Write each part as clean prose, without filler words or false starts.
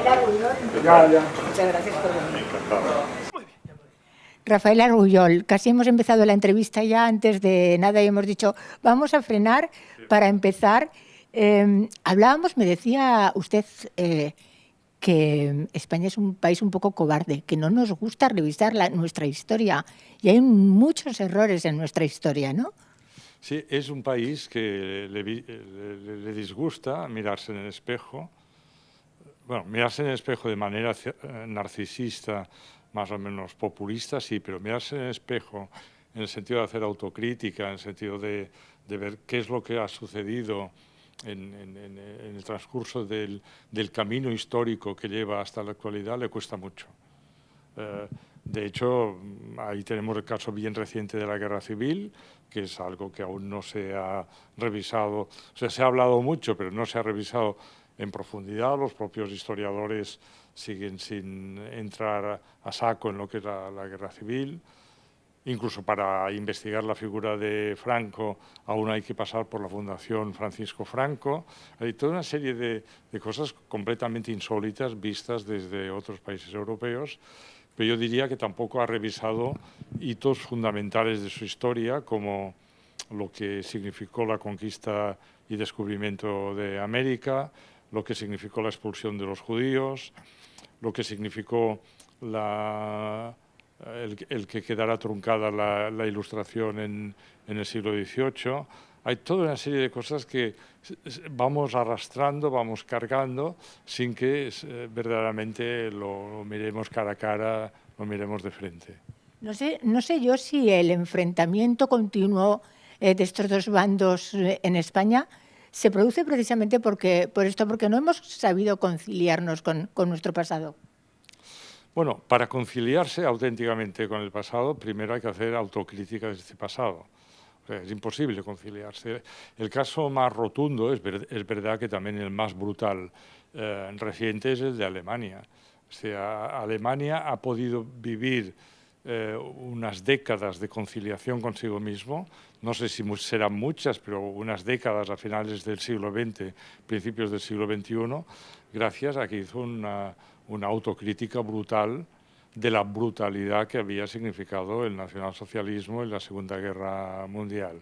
Rafael Argullol. Muchas gracias por venir. Rafael Argullol, casi hemos empezado la entrevista ya antes de nada y hemos dicho, vamos a frenar para empezar. Hablábamos, me decía usted que España es un país un poco cobarde, que no nos gusta revisar nuestra historia y hay muchos errores en nuestra historia, ¿no? Sí, es un país que le disgusta mirarse en el espejo. Bueno, mirarse en el espejo de manera narcisista, más o menos populista, sí, pero mirarse en el espejo en el sentido de hacer autocrítica, en el sentido de ver qué es lo que ha sucedido en el transcurso del camino histórico que lleva hasta la actualidad, le cuesta mucho. De hecho, ahí tenemos el caso bien reciente de la Guerra Civil, que es algo que aún no se ha revisado. O sea, se ha hablado mucho, pero no se ha revisado en profundidad. Los propios historiadores siguen sin entrar a saco en lo que es la Guerra Civil. Incluso para investigar la figura de Franco aún hay que pasar por la Fundación Francisco Franco. Hay toda una serie de cosas completamente insólitas vistas desde otros países europeos, pero yo diría que tampoco ha revisado hitos fundamentales de su historia, como lo que significó la conquista y descubrimiento de América, lo que significó la expulsión de los judíos, lo que significó el que quedara truncada la Ilustración en el siglo XVIII. Hay toda una serie de cosas que vamos arrastrando, vamos cargando, sin que verdaderamente lo miremos cara a cara, lo miremos de frente. No sé yo si el enfrentamiento continuo de estos dos bandos en España se produce precisamente por esto, porque no hemos sabido conciliarnos con nuestro pasado. Bueno, para conciliarse auténticamente con el pasado, primero hay que hacer autocrítica de este pasado. O sea, es imposible conciliarse. El caso más rotundo, es verdad que también el más brutal reciente es el de Alemania. O sea, Alemania ha podido vivir unas décadas de conciliación consigo mismo, no sé si serán muchas, pero unas décadas a finales del siglo XX, principios del siglo XXI, gracias a que hizo una autocrítica brutal de la brutalidad que había significado el nacionalsocialismo en la Segunda Guerra Mundial.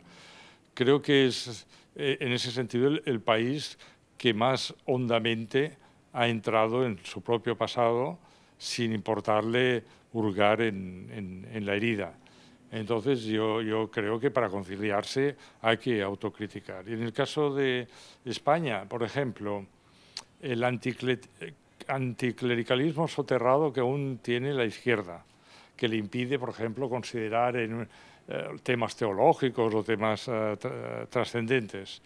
Creo que es, en ese sentido, el país que más hondamente ha entrado en su propio pasado sin importarle hurgar en la herida. Entonces yo creo que para conciliarse hay que autocriticar. Y en el caso de España, por ejemplo, el anticlericalismo soterrado que aún tiene la izquierda, que le impide, por ejemplo, considerar temas teológicos o temas trascendentes,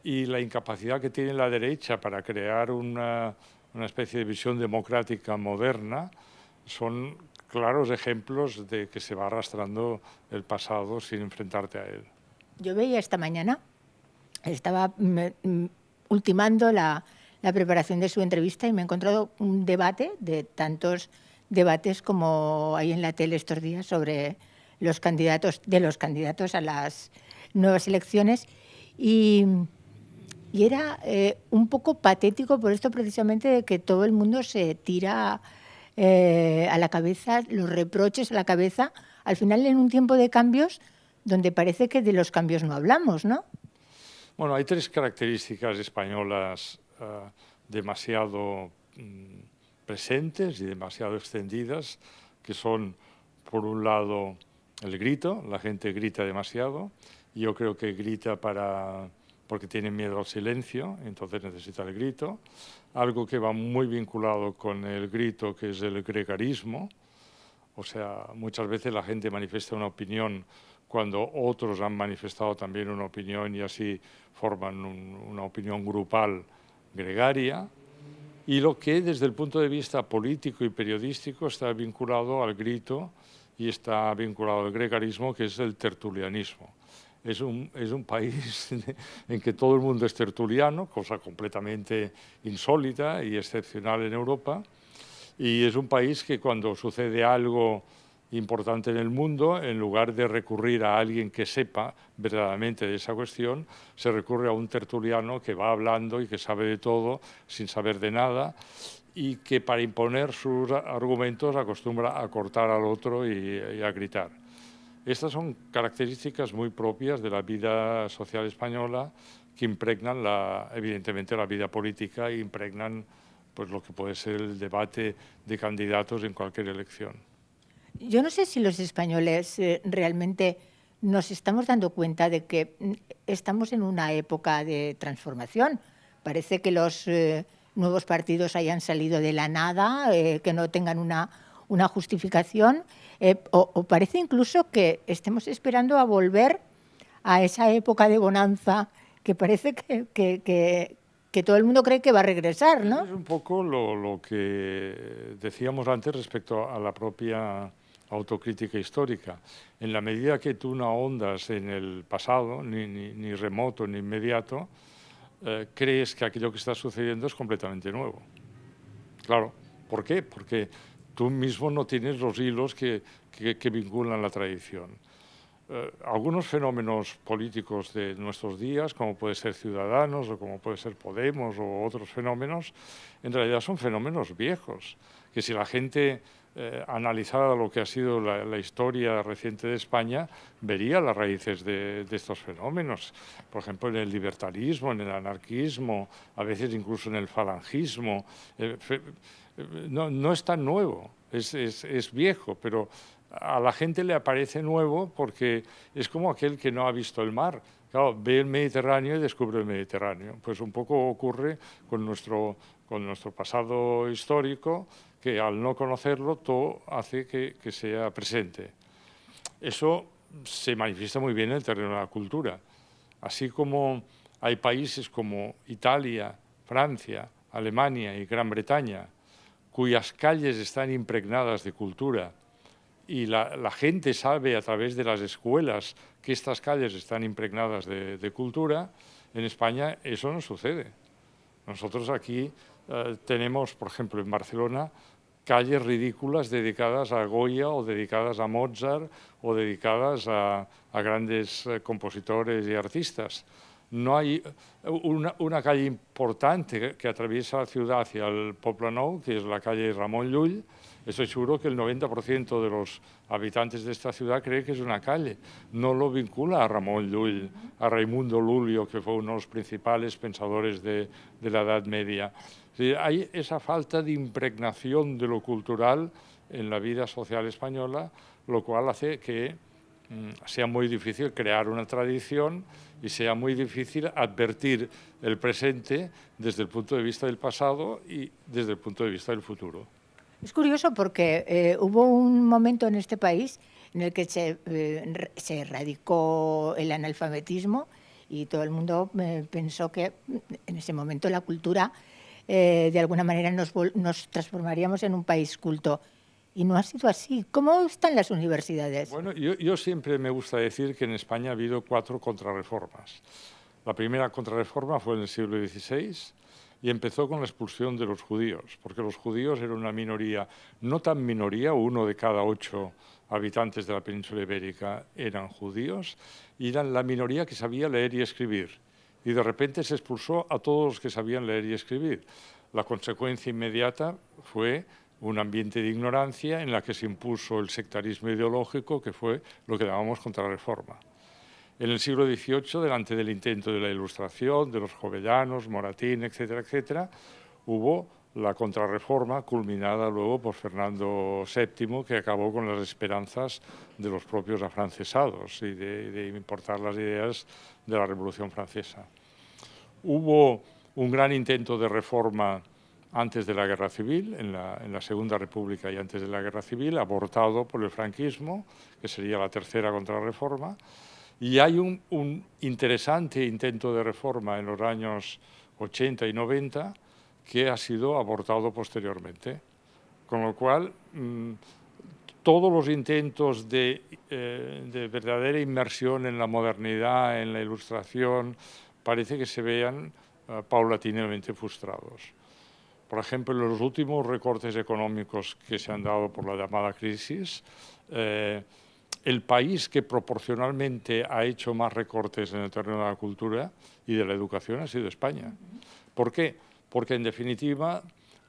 y la incapacidad que tiene la derecha para crear una especie de visión democrática moderna, son claros ejemplos de que se va arrastrando el pasado sin enfrentarte a él. Yo veía esta mañana, estaba ultimando la preparación de su entrevista y me he encontrado un debate de tantos debates como hay en la tele estos días sobre los candidatos a las nuevas elecciones y era un poco patético por esto precisamente de que todo el mundo se tira a la cabeza, los reproches a la cabeza, al final en un tiempo de cambios donde parece que de los cambios no hablamos, ¿no? Bueno, hay tres características españolas demasiado presentes y demasiado extendidas, que son, por un lado, el grito. La gente grita demasiado. Yo creo que grita porque tiene miedo al silencio, entonces necesita el grito. Algo que va muy vinculado con el grito, que es el gregarismo. O sea, muchas veces la gente manifiesta una opinión cuando otros han manifestado también una opinión y así forman una opinión grupal gregaria. Y lo que desde el punto de vista político y periodístico está vinculado al grito y está vinculado al gregarismo, que es el tertulianismo. Es un país en que todo el mundo es tertuliano, cosa completamente insólita y excepcional en Europa, y es un país que cuando sucede algo importante en el mundo, en lugar de recurrir a alguien que sepa verdaderamente de esa cuestión, se recurre a un tertuliano que va hablando y que sabe de todo sin saber de nada. y que para imponer sus argumentos acostumbra a cortar al otro y a gritar. Estas son características muy propias de la vida social española que impregnan, evidentemente, la vida política e impregnan pues, lo que puede ser el debate de candidatos en cualquier elección. Yo no sé si los españoles realmente nos estamos dando cuenta de que estamos en una época de transformación. Parece que los nuevos partidos hayan salido de la nada, que no tengan una justificación, o parece incluso que estemos esperando a volver a esa época de bonanza que parece que todo el mundo cree que va a regresar, ¿no? Es un poco lo que decíamos antes respecto a la propia autocrítica histórica. En la medida que tú no ahondas en el pasado, ni remoto ni inmediato, crees que aquello que está sucediendo es completamente nuevo. Claro, ¿por qué? Porque tú mismo no tienes los hilos que vinculan la tradición. Algunos fenómenos políticos de nuestros días, como puede ser Ciudadanos o como puede ser Podemos o otros fenómenos, en realidad son fenómenos viejos, que si la gente analizara lo que ha sido la historia reciente de España, vería las raíces de estos fenómenos. Por ejemplo, en el libertarismo, en el anarquismo, a veces incluso en el falangismo. No es tan nuevo, es viejo, pero a la gente le aparece nuevo porque es como aquel que no ha visto el mar. Claro, ve el Mediterráneo y descubre el Mediterráneo. Pues un poco ocurre con nuestro pasado histórico, que al no conocerlo todo hace que sea presente. Eso se manifiesta muy bien en el terreno de la cultura. Así como hay países como Italia, Francia, Alemania y Gran Bretaña, cuyas calles están impregnadas de cultura, y la gente sabe a través de las escuelas que estas calles están impregnadas de cultura, en España eso no sucede. Nosotros aquí tenemos, por ejemplo, en Barcelona, calles ridículas dedicadas a Goya o dedicadas a Mozart o dedicadas a grandes compositores y artistas. No hay una calle importante que atraviesa la ciudad hacia el Poblenou, que es la calle Ramón Llull. Estoy seguro que el 90% de los habitantes de esta ciudad cree que es una calle. No lo vincula a Ramón Llull, a Raimundo Lulio, que fue uno de los principales pensadores de la Edad Media. Hay esa falta de impregnación de lo cultural en la vida social española, lo cual hace que sea muy difícil crear una tradición y sea muy difícil advertir el presente desde el punto de vista del pasado y desde el punto de vista del futuro. Es curioso porque hubo un momento en este país en el que se erradicó el analfabetismo y todo el mundo pensó que en ese momento la cultura de alguna manera nos transformaríamos en un país culto. Y no ha sido así. ¿Cómo están las universidades? Bueno, yo siempre me gusta decir que en España ha habido 4 contrarreformas. La primera contrarreforma fue en el siglo XVI y empezó con la expulsión de los judíos, porque los judíos eran una minoría, no tan minoría, 1 de cada 8 habitantes de la península ibérica eran judíos, y eran la minoría que sabía leer y escribir. Y de repente se expulsó a todos los que sabían leer y escribir. La consecuencia inmediata fue un ambiente de ignorancia en la que se impuso el sectarismo ideológico, que fue lo que llamamos contrarreforma. En el siglo XVIII, delante del intento de la Ilustración, de los jovellanos, Moratín, etcétera, etcétera, hubo la contrarreforma culminada luego por Fernando VII, que acabó con las esperanzas de los propios afrancesados y de importar las ideas de la Revolución Francesa. Hubo un gran intento de reforma antes de la Guerra Civil, en la Segunda República y antes de la Guerra Civil, abortado por el franquismo, que sería la tercera contrarreforma. Y hay un interesante intento de reforma en los años 80 y 90 que ha sido abortado posteriormente. Con lo cual, todos los intentos de verdadera inmersión en la modernidad, en la Ilustración, parece que se vean paulatinamente frustrados. Por ejemplo, en los últimos recortes económicos que se han dado por la llamada crisis, el país que proporcionalmente ha hecho más recortes en el terreno de la cultura y de la educación ha sido España. ¿Por qué? Porque, en definitiva,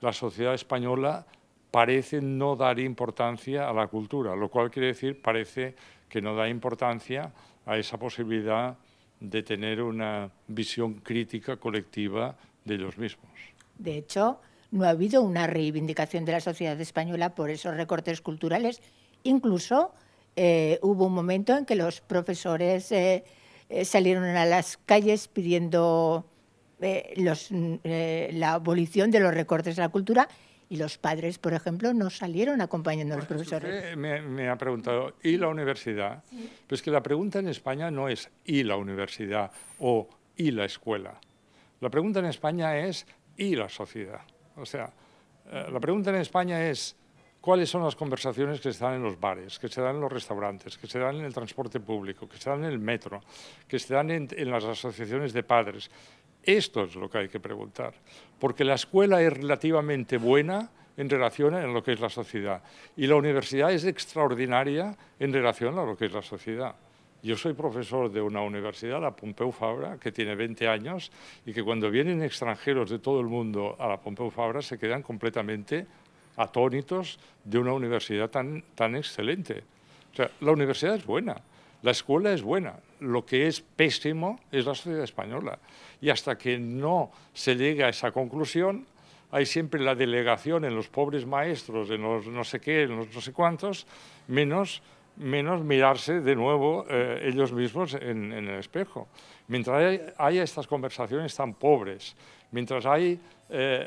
la sociedad española parece no dar importancia a la cultura, lo cual quiere decir parece que no da importancia a esa posibilidad de tener una visión crítica colectiva de ellos mismos. De hecho, no ha habido una reivindicación de la sociedad española por esos recortes culturales. Incluso hubo un momento en que los profesores salieron a las calles pidiendo la abolición de los recortes a la cultura, y los padres, por ejemplo, no salieron acompañando a los profesores. Usted me ha preguntado, ¿y la universidad? Sí. Pues que la pregunta en España no es ¿y la universidad? O ¿y la escuela? La pregunta en España es ¿y la sociedad? O sea, la pregunta en España es ¿cuáles son las conversaciones que se dan en los bares, que se dan en los restaurantes, que se dan en el transporte público, que se dan en el metro, que se dan en las asociaciones de padres? Esto es lo que hay que preguntar, porque la escuela es relativamente buena en relación a lo que es la sociedad y la universidad es extraordinaria en relación a lo que es la sociedad. Yo soy profesor de una universidad, la Pompeu Fabra, que tiene 20 años y que cuando vienen extranjeros de todo el mundo a la Pompeu Fabra se quedan completamente atónitos de una universidad tan excelente. O sea, la universidad es buena. La escuela es buena, lo que es pésimo es la sociedad española. Y hasta que no se llegue a esa conclusión, hay siempre la delegación en los pobres maestros, en los no sé qué, en los no sé cuántos, menos mirarse de nuevo ellos mismos en el espejo. Mientras haya estas conversaciones tan pobres, mientras hay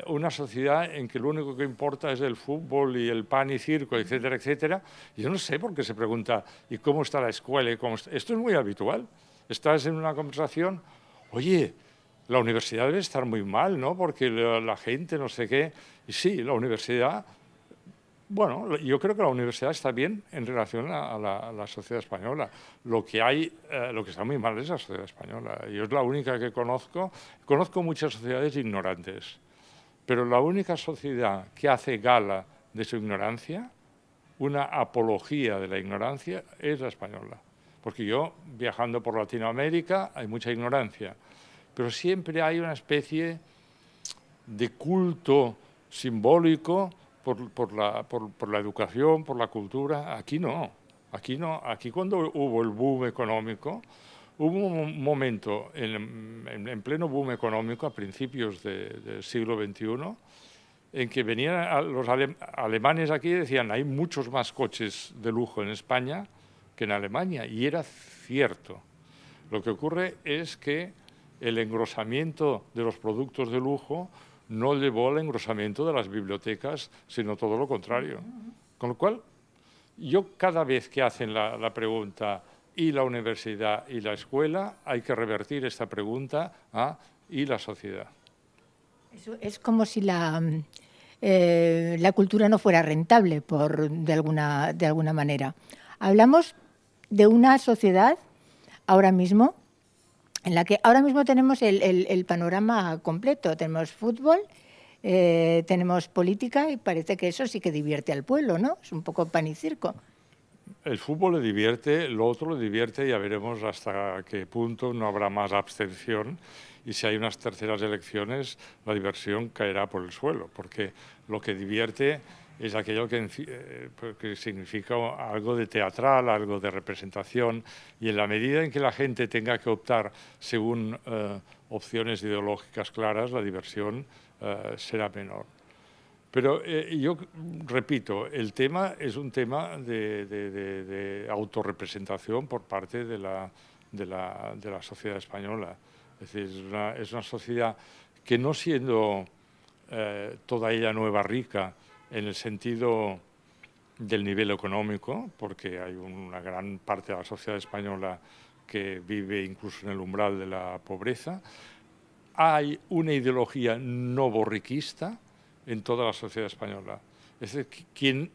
una sociedad en que lo único que importa es el fútbol y el pan y circo, etcétera, etcétera, yo no sé por qué se pregunta ¿y cómo está la escuela? Esto es muy habitual. Estás en una conversación, oye, la universidad debe estar muy mal, ¿no? Porque la gente no sé qué. Y sí, la universidad, bueno, yo creo que la universidad está bien en relación a la sociedad española. Lo que está muy mal es la sociedad española. Yo es la única que conozco. Conozco muchas sociedades ignorantes, pero la única sociedad que hace gala de su ignorancia, una apología de la ignorancia, es la española. Porque yo, viajando por Latinoamérica, hay mucha ignorancia, pero siempre hay una especie de culto simbólico por la educación, por la cultura. Aquí no. Aquí cuando hubo el boom económico, hubo un momento en pleno boom económico a principios del siglo XXI en que venían los alemanes aquí y decían hay muchos más coches de lujo en España que en Alemania, y era cierto. Lo que ocurre es que el engrosamiento de los productos de lujo no llevó al engrosamiento de las bibliotecas, sino todo lo contrario. Con lo cual, yo cada vez que hacen la pregunta ¿y la universidad y la escuela?, hay que revertir esta pregunta a ¿y la sociedad? Es como si la cultura no fuera rentable, de alguna manera. Hablamos de una sociedad ahora mismo en la que ahora mismo tenemos el panorama completo. Tenemos fútbol, tenemos política, y parece que eso sí que divierte al pueblo, ¿no? Es un poco pan y circo. El fútbol le divierte, lo otro le divierte, ya veremos hasta qué punto no habrá más abstención, y si hay unas terceras elecciones la diversión caerá por el suelo, porque lo que divierte es aquello que significa algo de teatral, algo de representación, y en la medida en que la gente tenga que optar según opciones ideológicas claras, la diversión será menor. Pero yo repito, el tema es un tema de autorrepresentación por parte de la sociedad española. Es decir, es una sociedad que, no siendo toda ella nueva rica en el sentido del nivel económico, porque hay una gran parte de la sociedad española que vive incluso en el umbral de la pobreza, hay una ideología no borriquista en toda la sociedad española. Es decir, quien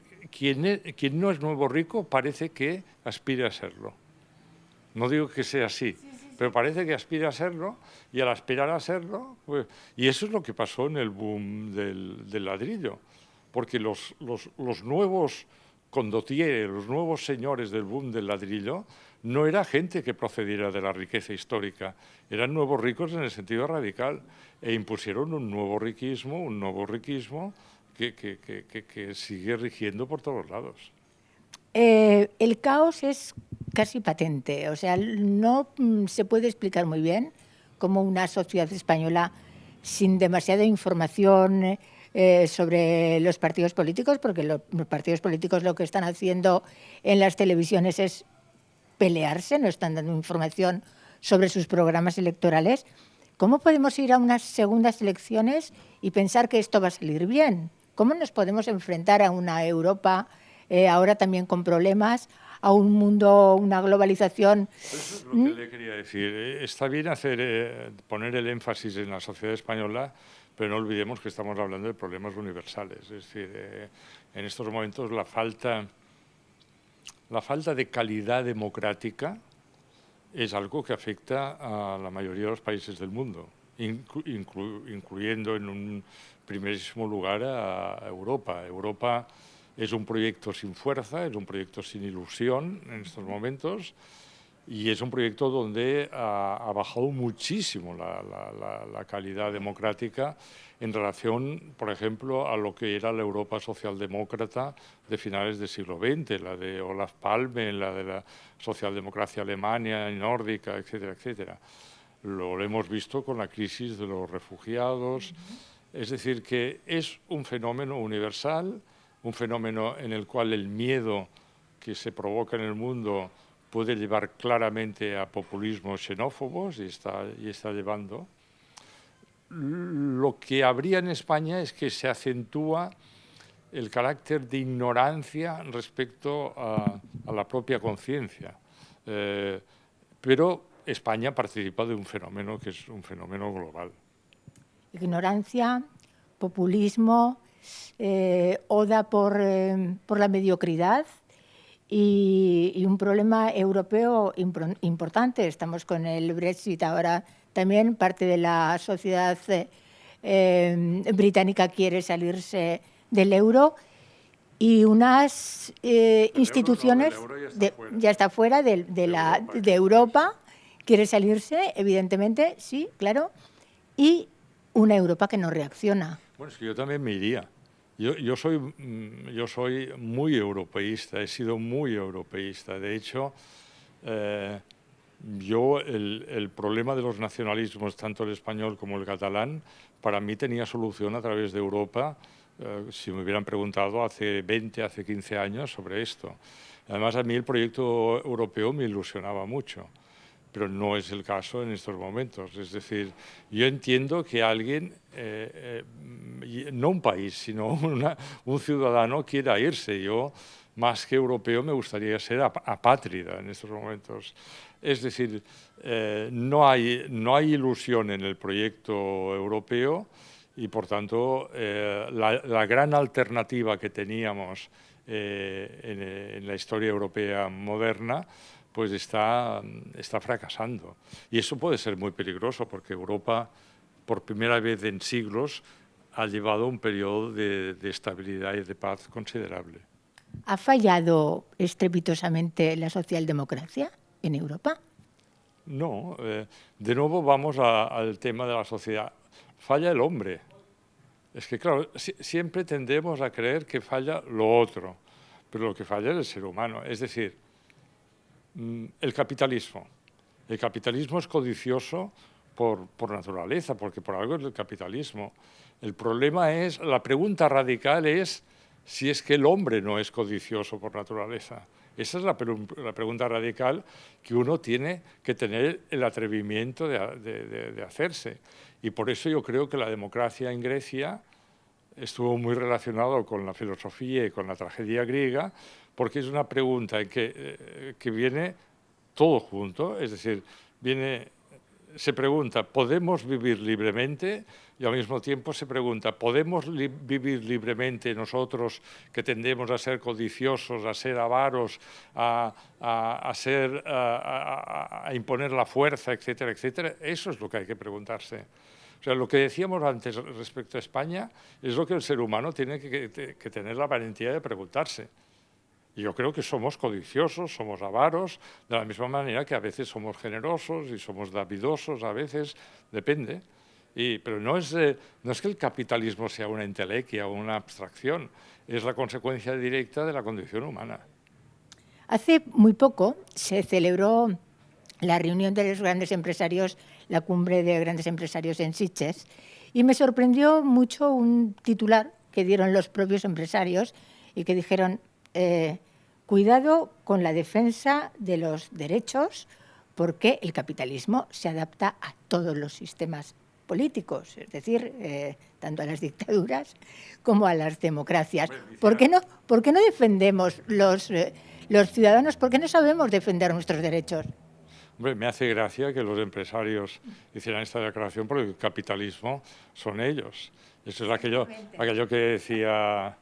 no es nuevo rico parece que aspira a serlo. No digo que sea así, pero parece que aspira a serlo, y al aspirar a serlo, pues, y eso es lo que pasó en el boom del ladrillo, porque los nuevos condottieres, los nuevos señores del boom del ladrillo, no era gente que procediera de la riqueza histórica, eran nuevos ricos en el sentido radical, e impusieron un nuevo riquismo que sigue rigiendo por todos lados. El caos es casi patente, o sea, no se puede explicar muy bien cómo una sociedad española sin demasiada información sobre los partidos políticos, porque los partidos políticos lo que están haciendo en las televisiones es pelearse, no están dando información sobre sus programas electorales. ¿Cómo podemos ir a unas segundas elecciones y pensar que esto va a salir bien? ¿Cómo nos podemos enfrentar a una Europa ahora también con problemas, a un mundo, una globalización? Eso es lo que le quería decir. Está bien poner el énfasis en la sociedad española, pero no olvidemos que estamos hablando de problemas universales. Es decir, en estos momentos la falta de calidad democrática es algo que afecta a la mayoría de los países del mundo, incluyendo en un primerísimo lugar a Europa. Europa es un proyecto sin fuerza, es un proyecto sin ilusión en estos momentos, y es un proyecto donde ha bajado muchísimo la calidad democrática en relación, por ejemplo, a lo que era la Europa socialdemócrata de finales del siglo XX, la de Olof Palme, la de la socialdemocracia alemana y nórdica, etcétera, etcétera. Lo hemos visto con la crisis de los refugiados. Es decir, que es un fenómeno universal, un fenómeno en el cual el miedo que se provoca en el mundo puede llevar claramente a populismos xenófobos y está llevando. Lo que habría en España es que se acentúa el carácter de ignorancia respecto a la propia conciencia. Pero España participa de un fenómeno que es un fenómeno global. Ignorancia, populismo, oda por la mediocridad y un problema europeo importante. Estamos con el Brexit ahora también, parte de la sociedad británica quiere salirse del euro y unas instituciones ya está fuera de Europa, quiere salirse, evidentemente, sí, claro, y una Europa que no reacciona. Bueno, es que yo también me iría. Yo soy muy europeísta, he sido muy europeísta. De hecho, el problema de los nacionalismos, tanto el español como el catalán, para mí tenía solución a través de Europa, si me hubieran preguntado hace 20, hace 15 años sobre esto. Además, a mí el proyecto europeo me ilusionaba mucho, pero no es el caso en estos momentos. Es decir, yo entiendo que alguien, no un país, sino un ciudadano quiera irse. Yo, más que europeo, me gustaría ser apátrida en estos momentos. Es decir, no hay ilusión en el proyecto europeo y, por tanto, la gran alternativa que teníamos en la historia europea moderna pues está fracasando. Y eso puede ser muy peligroso porque Europa, por primera vez en siglos, ha llevado un periodo de estabilidad y de paz considerable. ¿Ha fallado estrepitosamente la socialdemocracia en Europa? No. De nuevo vamos al tema de la sociedad. Falla el hombre. Es que, claro, siempre tendemos a creer que falla lo otro, pero lo que falla es el ser humano. Es decir, el capitalismo. El capitalismo es codicioso por naturaleza, porque por algo es el capitalismo. El problema es, la pregunta radical es si es que el hombre no es codicioso por naturaleza. Esa es la pregunta radical que uno tiene que tener el atrevimiento de hacerse. Y por eso yo creo que la democracia en Grecia estuvo muy relacionado con la filosofía y con la tragedia griega, porque es una pregunta en que viene todo junto, es decir, se pregunta, ¿podemos vivir libremente? Y al mismo tiempo se pregunta, ¿podemos vivir libremente nosotros que tendemos a ser codiciosos, a ser avaros, a imponer la fuerza, etcétera, etcétera? Eso es lo que hay que preguntarse. O sea, lo que decíamos antes respecto a España es lo que el ser humano tiene que tener la valentía de preguntarse. Y yo creo que somos codiciosos, somos avaros, de la misma manera que a veces somos generosos y somos davidosos, a veces, depende. Pero no es que el capitalismo sea una entelequia o una abstracción, es la consecuencia directa de la condición humana. Hace muy poco se celebró la reunión de los grandes empresarios, la cumbre de grandes empresarios en Sitges, y me sorprendió mucho un titular que dieron los propios empresarios y que dijeron, cuidado con la defensa de los derechos porque el capitalismo se adapta a todos los sistemas políticos, es decir, tanto a las dictaduras como a las democracias. ¿Por qué no defendemos los ciudadanos? ¿Por qué no sabemos defender nuestros derechos? Hombre, me hace gracia que los empresarios hicieran esta declaración porque el capitalismo son ellos. Eso es aquello que decía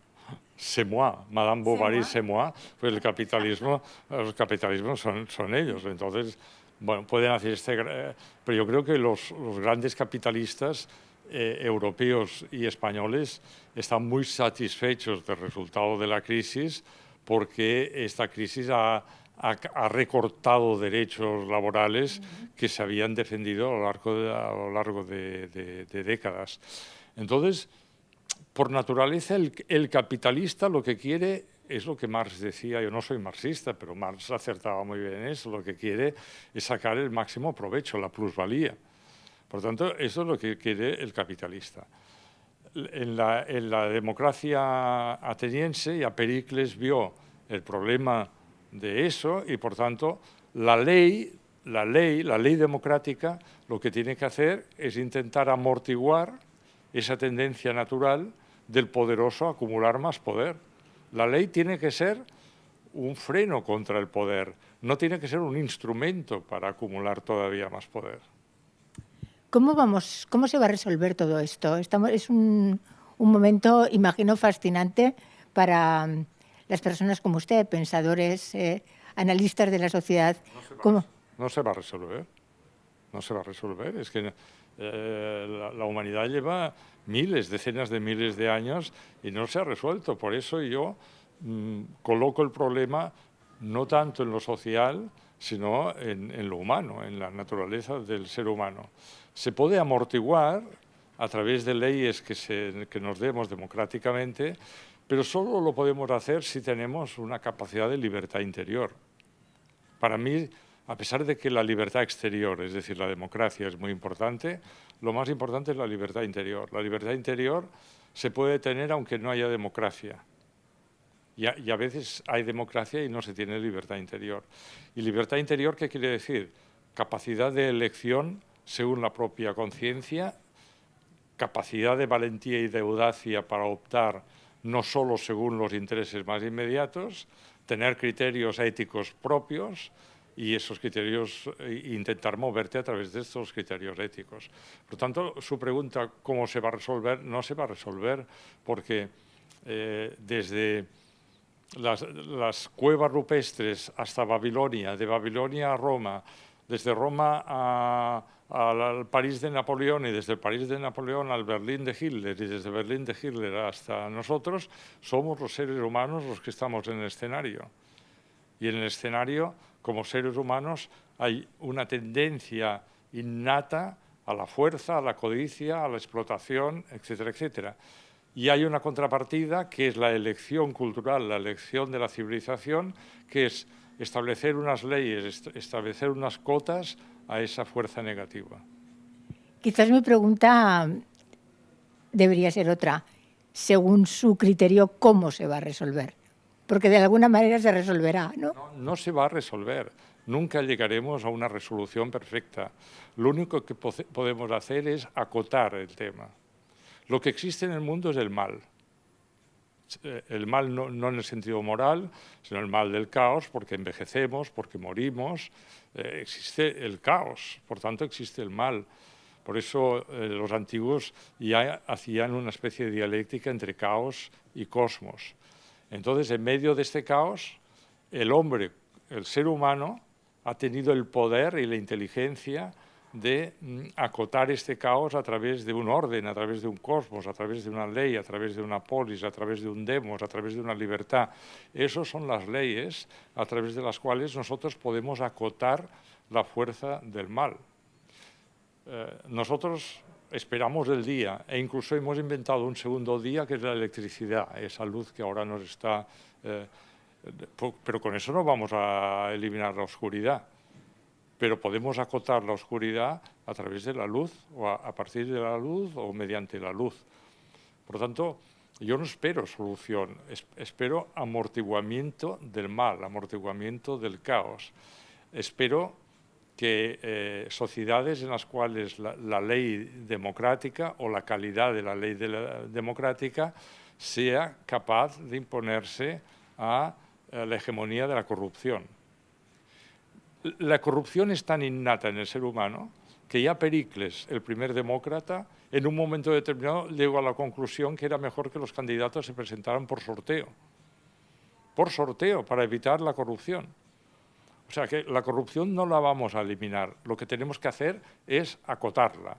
c'est moi, Madame Bovary, c'est moi, pues los capitalismos son ellos. Entonces, bueno, pueden hacer pero yo creo que los grandes capitalistas europeos y españoles están muy satisfechos del resultado de la crisis porque esta crisis ha recortado derechos laborales que se habían defendido a lo largo de décadas. Entonces, por naturaleza, el capitalista lo que quiere es lo que Marx decía. Yo no soy marxista, pero Marx acertaba muy bien en eso. Lo que quiere es sacar el máximo provecho, la plusvalía. Por tanto, eso es lo que quiere el capitalista. En la democracia ateniense ya Pericles vio el problema de eso y, por tanto, la ley democrática lo que tiene que hacer es intentar amortiguar esa tendencia natural del poderoso a acumular más poder. La ley tiene que ser un freno contra el poder, no tiene que ser un instrumento para acumular todavía más poder. ¿Cómo se va a resolver todo esto? Es un momento, imagino, fascinante para las personas como usted, pensadores, analistas de la sociedad. No se va a resolver. No se va a resolver. Es que la humanidad lleva decenas de miles de años y no se ha resuelto. Por eso yo coloco el problema no tanto en lo social, sino en lo humano, en la naturaleza del ser humano. Se puede amortiguar a través de leyes que nos demos democráticamente, pero solo lo podemos hacer si tenemos una capacidad de libertad interior. Para mí, a pesar de que la libertad exterior, es decir, la democracia es muy importante, lo más importante es la libertad interior. La libertad interior se puede tener aunque no haya democracia. Y a veces hay democracia y no se tiene libertad interior. ¿Y libertad interior qué quiere decir? Capacidad de elección según la propia conciencia, capacidad de valentía y de audacia para optar no solo según los intereses más inmediatos, tener criterios éticos propios y esos criterios, intentar moverte a través de estos criterios éticos. Por lo tanto, su pregunta, ¿cómo se va a resolver? No se va a resolver porque desde las cuevas rupestres hasta Babilonia, de Babilonia a Roma, desde Roma al París de Napoleón y desde el París de Napoleón al Berlín de Hitler y desde Berlín de Hitler hasta nosotros, somos los seres humanos los que estamos en el escenario. Y en el escenario, como seres humanos, hay una tendencia innata a la fuerza, a la codicia, a la explotación, etcétera, etcétera. Y hay una contrapartida que es la elección cultural, la elección de la civilización, que es establecer unas leyes, establecer unas cotas a esa fuerza negativa. Quizás mi pregunta debería ser otra. Según su criterio, ¿cómo se va a resolver? Porque de alguna manera se resolverá, ¿no? No se va a resolver. Nunca llegaremos a una resolución perfecta. Lo único que podemos hacer es acotar el tema. Lo que existe en el mundo es el mal. El mal no en el sentido moral, sino el mal del caos, porque envejecemos, porque morimos. Existe el caos, por tanto existe el mal. Por eso los antiguos ya hacían una especie de dialéctica entre caos y cosmos. Entonces, en medio de este caos, el hombre, el ser humano, ha tenido el poder y la inteligencia de acotar este caos a través de un orden, a través de un cosmos, a través de una ley, a través de una polis, a través de un demos, a través de una libertad. Esas son las leyes a través de las cuales nosotros podemos acotar la fuerza del mal. Nosotros esperamos el día e incluso hemos inventado un segundo día que es la electricidad, esa luz que ahora nos está... pero con eso no vamos a eliminar la oscuridad. Pero podemos acotar la oscuridad a través de la luz, o a partir de la luz, o mediante la luz. Por lo tanto, yo no espero solución, espero amortiguamiento del mal, amortiguamiento del caos. Espero que sociedades en las cuales la ley democrática o la calidad de la ley democrática sea capaz de imponerse a la hegemonía de la corrupción. La corrupción es tan innata en el ser humano que ya Pericles, el primer demócrata, en un momento determinado llegó a la conclusión que era mejor que los candidatos se presentaran por sorteo, para evitar la corrupción. O sea que la corrupción no la vamos a eliminar, lo que tenemos que hacer es acotarla.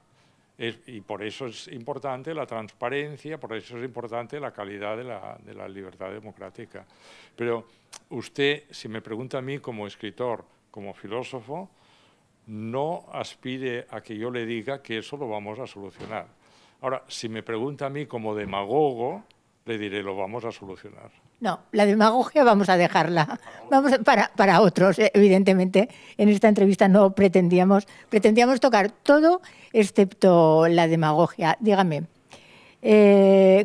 Y por eso es importante la transparencia, por eso es importante la calidad de la libertad democrática. Pero usted, si me pregunta a mí como escritor, como filósofo, no aspire a que yo le diga que eso lo vamos a solucionar. Ahora, si me pregunta a mí como demagogo, le diré, lo vamos a solucionar. No, la demagogia vamos a dejarla. Vamos para otros, evidentemente. En esta entrevista no pretendíamos tocar todo excepto la demagogia. Dígame,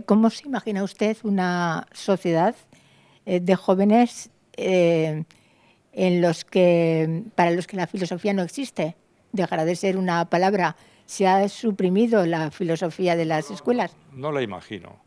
¿cómo se imagina usted una sociedad de jóvenes para los que la filosofía no existe? Dejará de ser una palabra. ¿Se ha suprimido la filosofía de las escuelas? No la imagino.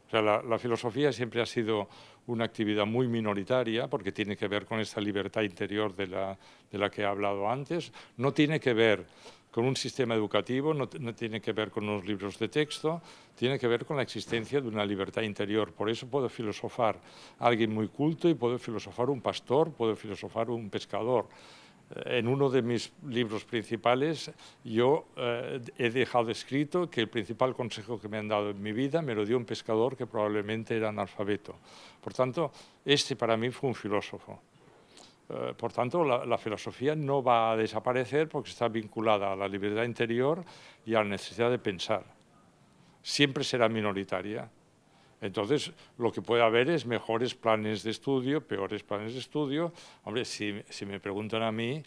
O sea, la filosofía siempre ha sido una actividad muy minoritaria porque tiene que ver con esta libertad interior de la que he hablado antes. No tiene que ver con un sistema educativo, no tiene que ver con unos libros de texto, tiene que ver con la existencia de una libertad interior. Por eso puede filosofar alguien muy culto y puede filosofar un pastor, puede filosofar un pescador. En uno de mis libros principales yo he dejado escrito que el principal consejo que me han dado en mi vida me lo dio un pescador que probablemente era analfabeto. Por tanto, este para mí fue un filósofo. Por tanto, la filosofía no va a desaparecer porque está vinculada a la libertad interior y a la necesidad de pensar. Siempre será minoritaria. Entonces, lo que puede haber es mejores planes de estudio, peores planes de estudio. Hombre, si me preguntan a mí,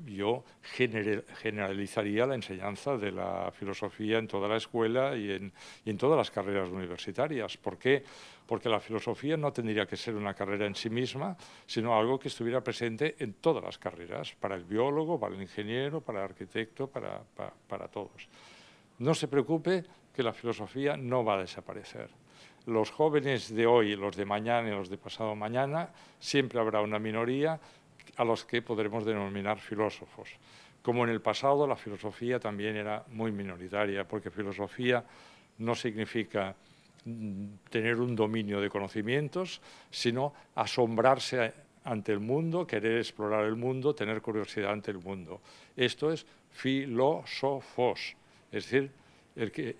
yo generalizaría la enseñanza de la filosofía en toda la escuela y en todas las carreras universitarias. ¿Por qué? Porque la filosofía no tendría que ser una carrera en sí misma, sino algo que estuviera presente en todas las carreras, para el biólogo, para el ingeniero, para el arquitecto, para todos. No se preocupe que la filosofía no va a desaparecer. Los jóvenes de hoy, los de mañana y los de pasado mañana, siempre habrá una minoría a los que podremos denominar filósofos. Como en el pasado, la filosofía también era muy minoritaria, porque filosofía no significa tener un dominio de conocimientos, sino asombrarse ante el mundo, querer explorar el mundo, tener curiosidad ante el mundo. Esto es filósofos, es decir, el que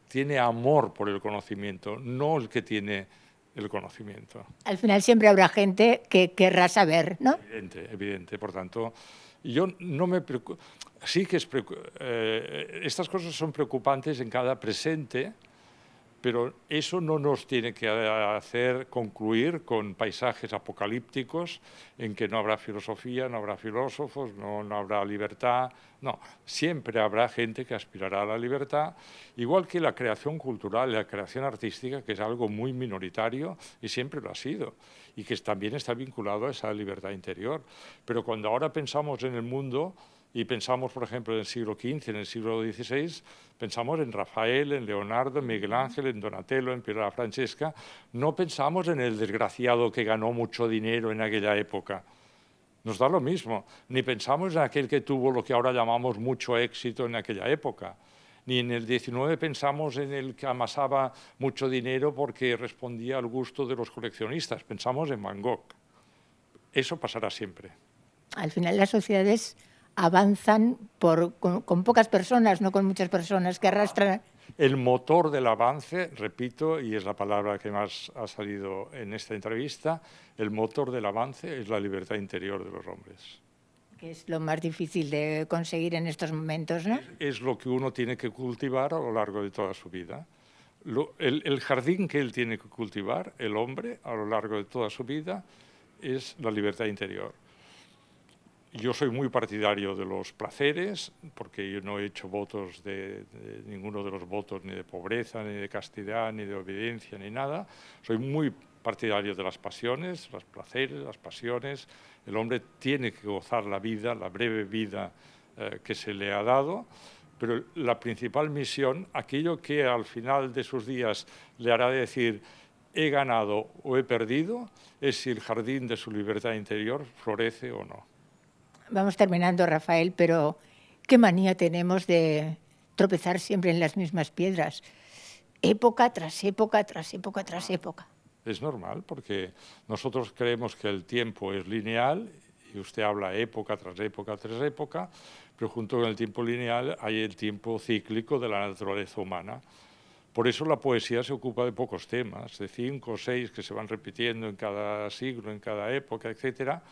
tiene amor por el conocimiento, no el que tiene el conocimiento. Al final siempre habrá gente que querrá saber, ¿no? Evidente. Por tanto, yo no me preocupo. Sí que estas cosas son preocupantes en cada presente, pero eso no nos tiene que hacer concluir con paisajes apocalípticos en que no habrá filosofía, no habrá filósofos, no habrá libertad. No, siempre habrá gente que aspirará a la libertad, igual que la creación cultural, la creación artística, que es algo muy minoritario y siempre lo ha sido, y que también está vinculado a esa libertad interior. Pero cuando ahora pensamos en el mundo, y pensamos, por ejemplo, en el siglo XV, en el siglo XVI, pensamos en Rafael, en Leonardo, en Miguel Ángel, en Donatello, en Piera Francesca. No pensamos en el desgraciado que ganó mucho dinero en aquella época. Nos da lo mismo. Ni pensamos en aquel que tuvo lo que ahora llamamos mucho éxito en aquella época. Ni en el XIX pensamos en el que amasaba mucho dinero porque respondía al gusto de los coleccionistas. Pensamos en Van Gogh. Eso pasará siempre. Al final las sociedades avanzan con pocas personas, no con muchas personas que arrastran. El motor del avance, repito, y es la palabra que más ha salido en esta entrevista, el motor del avance es la libertad interior de los hombres. Que es lo más difícil de conseguir en estos momentos, ¿no? Es lo que uno tiene que cultivar a lo largo de toda su vida. El jardín que él tiene que cultivar, el hombre, a lo largo de toda su vida, es la libertad interior. Yo soy muy partidario de los placeres, porque yo no he hecho votos de ninguno de los votos, ni de pobreza, ni de castidad, ni de obediencia, ni nada. Soy muy partidario de las pasiones, los placeres, las pasiones. El hombre tiene que gozar la vida, la breve vida que se le ha dado, pero la principal misión, aquello que al final de sus días le hará decir he ganado o he perdido, es si el jardín de su libertad interior florece o no. Vamos terminando, Rafael, pero qué manía tenemos de tropezar siempre en las mismas piedras, época tras época, tras época, tras época. Es normal, porque nosotros creemos que el tiempo es lineal, y usted habla época tras época tras época, pero junto con el tiempo lineal hay el tiempo cíclico de la naturaleza humana. Por eso la poesía se ocupa de pocos temas, de 5 o 6 que se van repitiendo en cada siglo, en cada época, etcétera,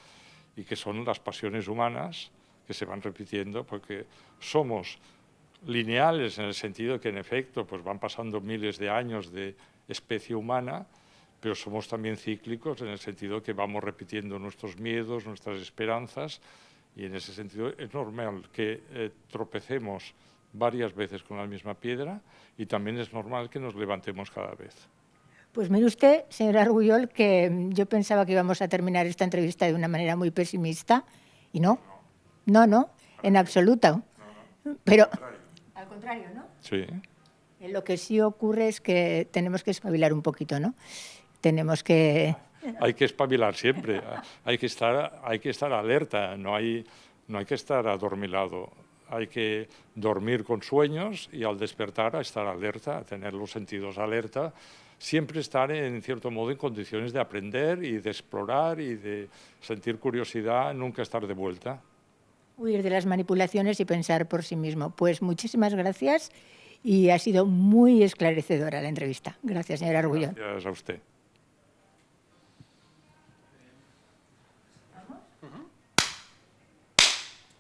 y que son las pasiones humanas que se van repitiendo, porque somos lineales en el sentido que, en efecto, pues van pasando miles de años de especie humana, pero somos también cíclicos en el sentido que vamos repitiendo nuestros miedos, nuestras esperanzas, y en ese sentido es normal que tropecemos varias veces con la misma piedra, y también es normal que nos levantemos cada vez. Pues mire usted, señora Argullol, que yo pensaba que íbamos a terminar esta entrevista de una manera muy pesimista, y no, en absoluto. Pero, al contrario, ¿no? Sí. Lo que sí ocurre es que tenemos que espabilar un poquito, ¿no? Tenemos que... Hay que espabilar siempre, hay que estar alerta, no hay que estar adormilado. Hay que dormir con sueños y al despertar a estar alerta, a tener los sentidos alerta, siempre estar en cierto modo en condiciones de aprender y de explorar y de sentir curiosidad, nunca estar de vuelta. Huir de las manipulaciones y pensar por sí mismo. Pues muchísimas gracias y ha sido muy esclarecedora la entrevista. Gracias, señora Argullol. Gracias a usted.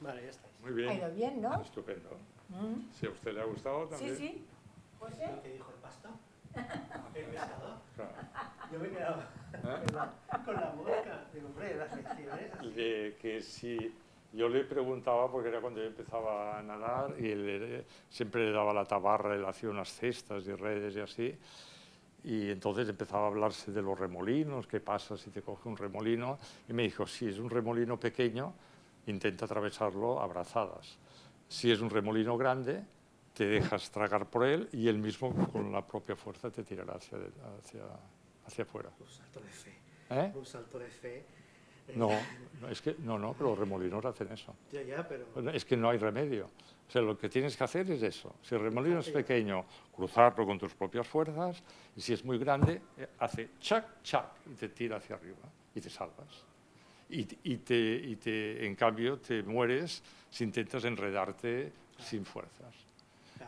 Vale, ya estáis. Muy bien. Ha ido bien, ¿no? Estupendo. Si a usted le ha gustado también. Sí, sí. Pues sí. ¿Qué dijo el pasto? El pescador. Claro. Yo me he quedado con la mosca. Digo, hombre, las lecciones así. Que si yo le preguntaba, porque era cuando yo empezaba a nadar, y él siempre le daba la tabarra, él hacía unas cestas y redes y así, y entonces empezaba a hablarse de los remolinos, qué pasa si te coge un remolino, y me dijo, si es un remolino pequeño, intenta atravesarlo a brazadas. Si es un remolino grande, te dejas tragar por él y él mismo con la propia fuerza te tirará hacia afuera. Un salto de fe. ¿Eh? Un salto de fe. No, es que no, pero los remolinos hacen eso. Ya, pero... Es que no hay remedio. O sea, lo que tienes que hacer es eso. Si el remolino es pequeño, cruzarlo con tus propias fuerzas, y si es muy grande, hace chac, chac, y te tira hacia arriba y te salvas. En cambio, te mueres si intentas enredarte sin fuerzas.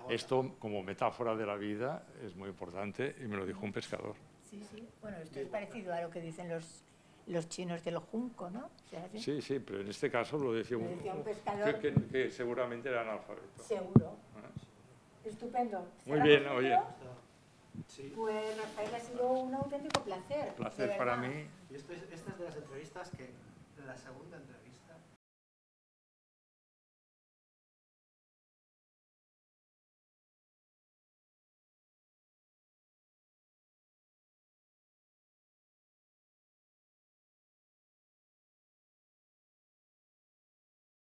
Esto, como metáfora de la vida, es muy importante y me lo dijo un pescador. Sí, sí. Bueno, esto es parecido a lo que dicen los chinos del junco, ¿no? O sea, sí, pero en este caso lo decía un pescador que seguramente era analfabeto. Seguro. Estupendo. Muy bien, oye. Sí. Pues, Rafael, ha sido un auténtico placer. Placer para mí. Y esta es de las entrevistas que la segunda entrevista.